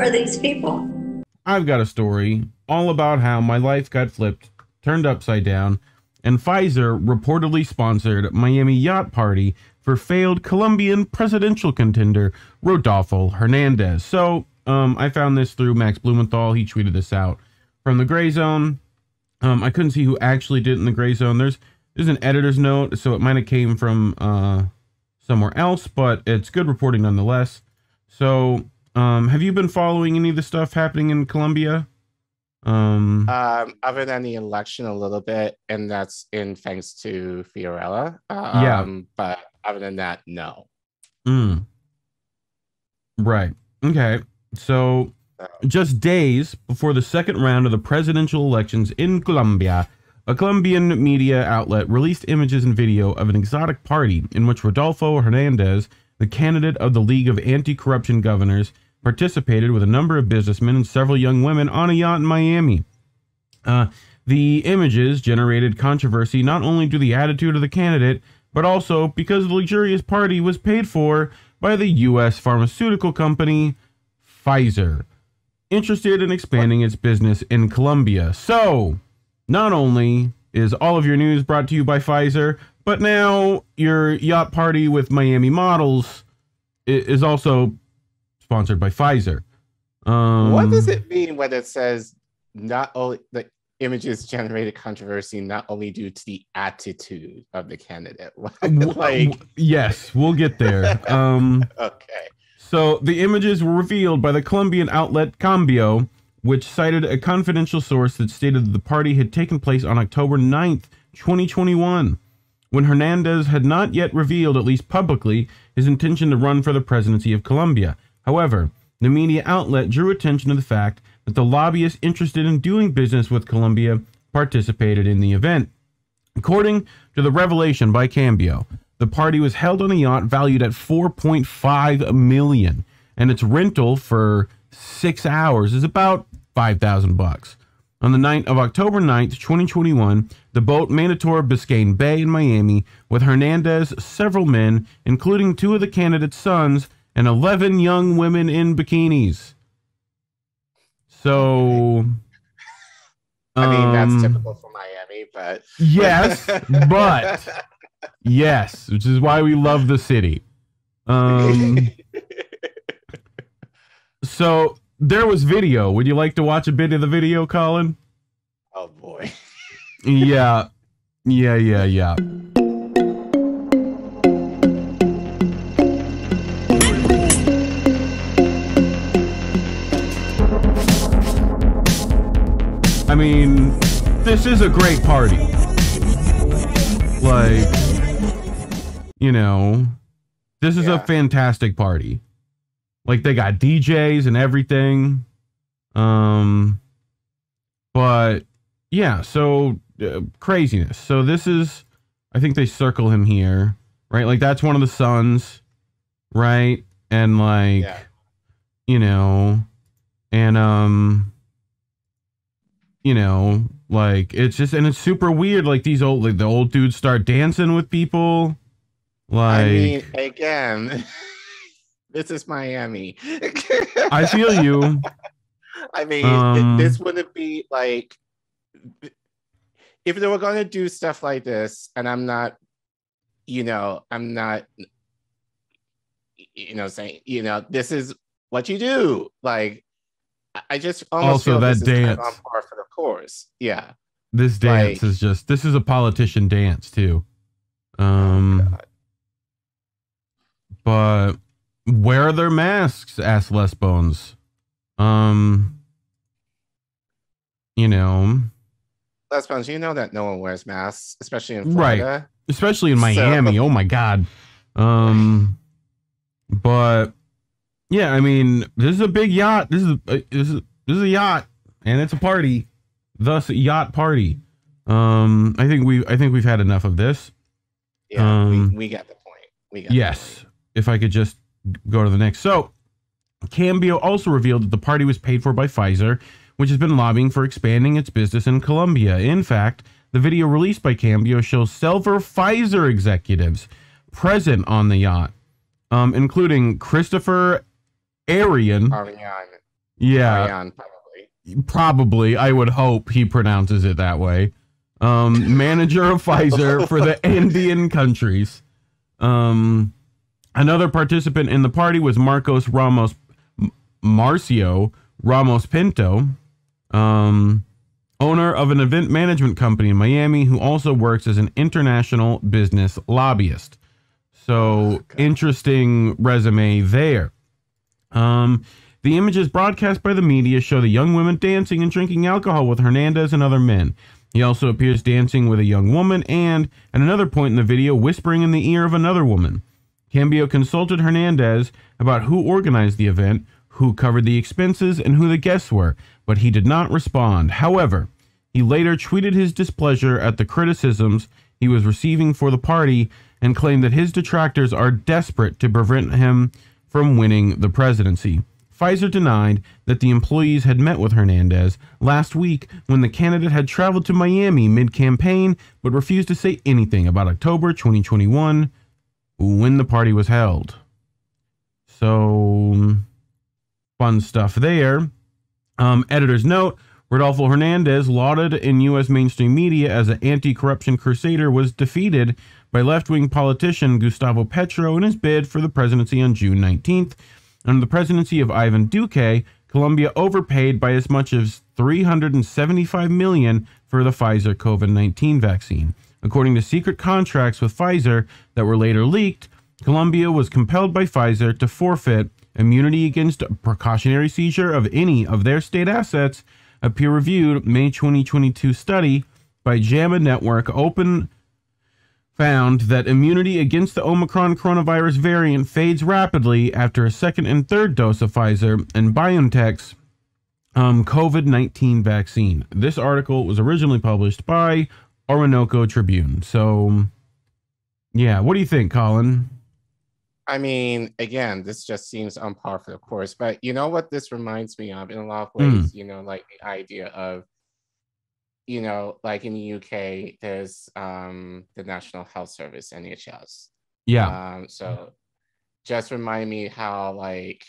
are these people? I've got a story all about how my life got flipped, turned upside down, and Pfizer reportedly sponsored Miami yacht party for failed Colombian presidential contender Rodolfo Hernandez. So, I found this through Max Blumenthal. He tweeted this out from the Grayzone. I couldn't see who actually did it in the Grayzone. There's an editor's note, so it might have came from somewhere else, but it's good reporting nonetheless. So, have you been following any of the stuff happening in Colombia? Other than the election a little bit, and that's in thanks to Fiorella. Yeah. But other than that, no. Right. Okay. So, just days before the second round of the presidential elections in Colombia, a Colombian media outlet released images and video of an exotic party in which Rodolfo Hernandez, the candidate of the League of Anti-Corruption Governors, participated with a number of businessmen and several young women on a yacht in Miami. The images generated controversy not only due to the attitude of the candidate, but also because the luxurious party was paid for by the U.S. pharmaceutical company Pfizer, interested in expanding its business in Colombia. So, not only is all of your news brought to you by Pfizer, but now your yacht party with Miami models is also sponsored by Pfizer. What does it mean when it says not only the images generated controversy not only due to the attitude of the candidate? Yes, we'll get there. Okay. So the images were revealed by the Colombian outlet Cambio, which cited a confidential source that stated that the party had taken place on October 9th, 2021, when Hernandez had not yet revealed, at least publicly, his intention to run for the presidency of Colombia. However, the media outlet drew attention to the fact that the lobbyists interested in doing business with Colombia participated in the event. According to the revelation by Cambio, the party was held on a yacht valued at $4.5 million, and its rental for 6 hours is about $5,000. On the night of October 9th, 2021, the boat made a tour of Biscayne Bay in Miami with Hernandez, several men, including 2 of the candidates' sons, and 11 young women in bikinis. So, I mean, that's typical for Miami, but yes, but yes, which is why we love the city. So there was video. Would you like to watch a bit of the video, Colin? Oh boy. Yeah. I mean, this is a great party. Like, you know, this is a fantastic party. Like, they got DJs and everything. But yeah, so craziness. So this is, I think they circle him here, right? Like, that's one of the sons, right? And like, you know, and you know, like, it's just, and it's super weird. Like, these old, like, the old dudes start dancing with people. Like, I mean, again, this is Miami. I feel you. I mean, this wouldn't be like, if they were going to do stuff like this, and I'm not, saying, this is what you do. Like, I just almost also feel that this dance is kind of on par for the course. Yeah. This dance is just, this is a politician dance too. But where are their masks? Asked Les Bones. You know, Les Bones, you know that no one wears masks, especially in Florida. Right. Especially in Miami. Oh my God. But yeah, I mean, this is a big yacht. This is a yacht, and it's a party. Thus, yacht party. I think we've had enough of this. Yeah, we got the point. Yes. If I could just go to the next. So, Cambio also revealed that the party was paid for by Pfizer, which has been lobbying for expanding its business in Colombia. In fact, the video released by Cambio shows several Pfizer executives present on the yacht, including Christopher Arian. Yeah, Ariane, probably. probably. I would hope he pronounces it that way. Manager of Pfizer for the Andean countries. Another participant in the party was Marcio Ramos Pinto, owner of an event management company in Miami, who also works as an international business lobbyist. So interesting resume there. The images broadcast by the media show the young women dancing and drinking alcohol with Hernandez and other men. He also appears dancing with a young woman and, at another point in the video, whispering in the ear of another woman. Cambio consulted Hernandez about who organized the event, who covered the expenses, and who the guests were, but he did not respond. However, he later tweeted his displeasure at the criticisms he was receiving for the party and claimed that his detractors are desperate to prevent him from winning the presidency. Pfizer denied that the employees had met with Hernandez last week when the candidate had traveled to Miami mid-campaign, but refused to say anything about October 2021, when the party was held. So, fun stuff there. Editor's note, Rodolfo Hernandez, lauded in U.S. mainstream media as an anti-corruption crusader, was defeated by left-wing politician Gustavo Petro in his bid for the presidency on June 19th. Under the presidency of Ivan Duque, Colombia overpaid by as much as $375 million for the Pfizer COVID-19 vaccine. According to secret contracts with Pfizer that were later leaked, Colombia was compelled by Pfizer to forfeit immunity against precautionary seizure of any of their state assets. A peer-reviewed May 2022 study by JAMA Network found that immunity against the Omicron coronavirus variant fades rapidly after a second and third dose of Pfizer and BioNTech's COVID-19 vaccine. This article was originally published by Orinoco Tribune. So, yeah, what do you think, Colin? I mean, again, this just seems on par for the course. But you know what this reminds me of in a lot of ways? Like the idea of, like in the UK, there's the National Health Service, NHS. Yeah. So just remind me how like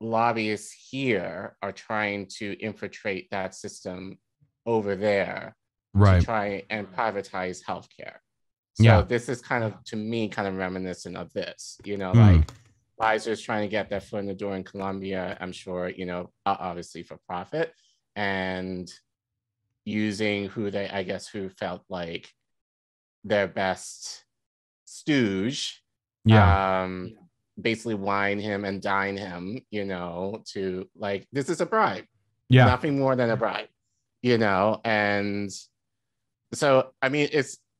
lobbyists here are trying to infiltrate that system over there, right, to try and privatize healthcare. So this is kind of, to me, kind of reminiscent of this, like Pfizer's trying to get their foot in the door in Colombia, I'm sure, obviously for profit, and using who felt like their best stooge, basically wine him and dine him, to like, this is a bribe. Yeah. Nothing more than a bribe, and so, I mean,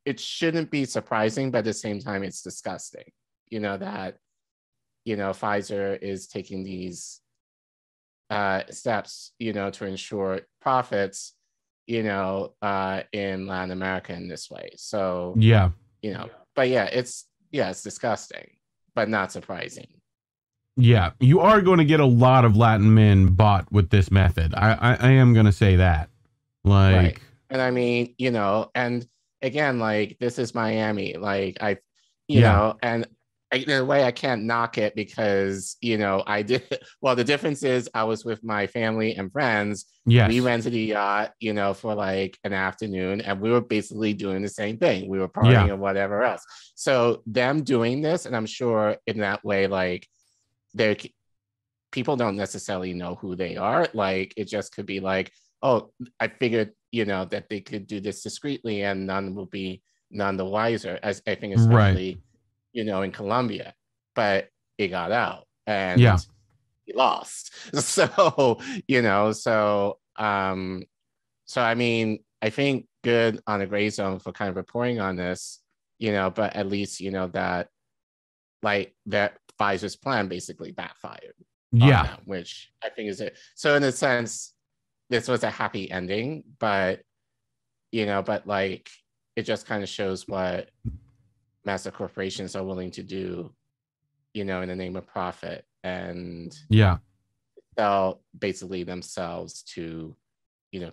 it shouldn't be surprising, but at the same time, it's disgusting, that, Pfizer is taking these steps, to ensure profits, in Latin America in this way. So, but it's disgusting, but not surprising. Yeah, you are going to get a lot of Latin men bought with this method. I am going to say that. Like, right. And I mean, and again, like, this is Miami. Like, in a way, I can't knock it because, I did. Well, the difference is I was with my family and friends. Yes. We rented a yacht, for like an afternoon, and we were basically doing the same thing. We were partying and whatever else. So them doing this, and I'm sure in that way, like, people don't necessarily know who they are. Like, it just could be like, oh, I figured, that they could do this discreetly and none will be none the wiser, as I think, especially, in Colombia. But it got out and he lost. So, so I mean, I think good on the Grayzone for kind of reporting on this, but at least, that like that Pfizer's plan basically backfired. Them, which I think is it. So in a sense, this was a happy ending, but like it just kind of shows what massive corporations are willing to do, in the name of profit and sell basically themselves to,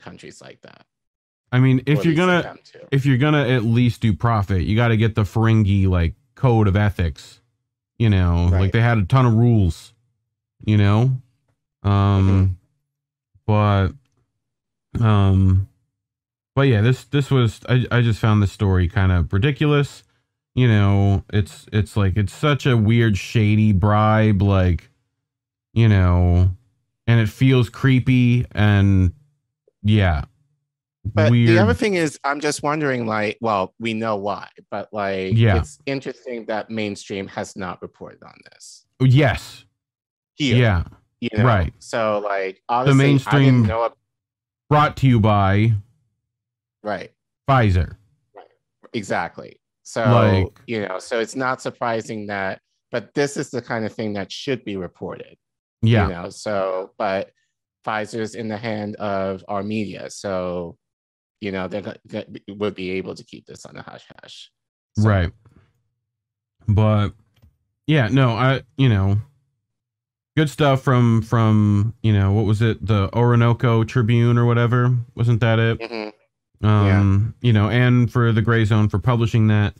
countries like that. I mean, if you're gonna at least do profit, you got to get the Ferengi like code of ethics, like they had a ton of rules, Mm-hmm. But um, but yeah, this was I just found this story kind of ridiculous. You know, it's like it's such a weird, shady bribe, like, you know, and it feels creepy and yeah, But the other weird. thing is, I'm just wondering, like, well, we know why, but like, Yeah. it's interesting that mainstream has not reported on this Yes. here, Yeah. you know? Right. So, like, The obviously, I didn't mainstream know. brought to you by Right. Pfizer. Right. Exactly. Like, So, so it's not surprising that, but this is the kind of thing that should be reported, yeah. but Pfizer's in the hand of our media. So, they would be able to keep this on the hush hush. So, Right. But yeah, no, good stuff from what was it, the Orinoco Tribune or whatever, wasn't that it? mm-hmm. Yeah. And for the Grayzone for publishing that.